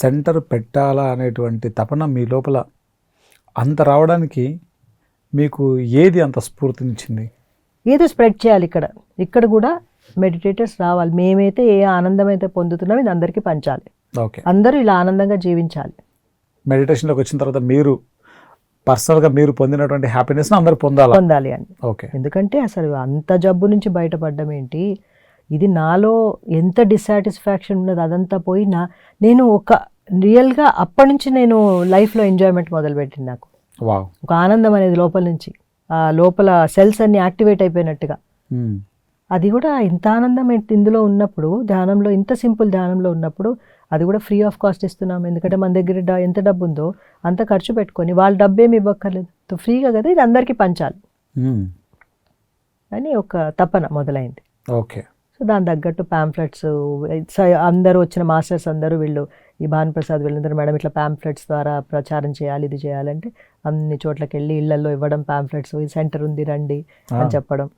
Centre పెట్టాలా అనేటువంటి తపన మీ లోపల అంత రావడానికి మీకు ఏది అంత స్ఫూర్తినిచ్చింది? ఏదో స్ప్రెడ్ చేయాలి ఇక్కడ కూడా మెడిటేటర్స్ రావాలి. మేమైతే ఏ ఆనందం అయితే పొందుతున్నామో ఇది అందరికీ పంచాలి. ఓకే, అందరూ ఇలా ఆనందంగా జీవించాలి. మెడిటేషన్లోకి వచ్చిన తర్వాత మీరు పర్సనల్గా మీరు పొందినటువంటి హ్యాపీనెస్ని అందరూ పొందాలి అని. ఓకే, ఎందుకంటే అసలు అంత జబ్బు నుంచి బయటపడడం ఏంటి, ఇది నాలో ఎంత డిస్సాటిస్ఫాక్షన్ ఉన్నది అదంతా పోయి నేను ఒక రియల్గా అప్పటి నుంచి నేను లైఫ్లో ఎంజాయ్మెంట్ మొదలుపెట్టింది. నాకు ఒక ఆనందం అనేది లోపల నుంచి, ఆ లోపల సెల్స్ అన్ని యాక్టివేట్ అయిపోయినట్టుగా. అది కూడా ఇంత ఆనందం ఇందులో ఉన్నప్పుడు, ధ్యానంలో ఇంత సింపుల్ ధ్యానంలో ఉన్నప్పుడు అది కూడా ఫ్రీ ఆఫ్ కాస్ట్ ఇస్తున్నాం. ఎందుకంటే మన దగ్గర ఎంత డబ్బు ఉందో అంత ఖర్చు పెట్టుకొని వాళ్ళు డబ్బు ఏమి ఇవ్వక్కర్లేదు, ఫ్రీగా కదా ఇది అందరికీ పంచాలి అని ఒక తపన మొదలైంది. ఓకే, సో దాని తగ్గట్టు ప్యాంఫ్లెట్స్ అందరూ వచ్చిన మాస్టర్స్ అందరూ వీళ్ళు ఈ భానుప్రసాద్ వీళ్ళందరూ మేడం ఇట్లా ప్యాంఫ్లెట్స్ ద్వారా ప్రచారం చేయాలి, ఇది చేయాలంటే అన్ని చోట్లకి వెళ్ళి ఇళ్లలో ఇవ్వడం ప్యాంఫ్లెట్స్, ఈ సెంటర్ ఉంది రండి అని చెప్పడం.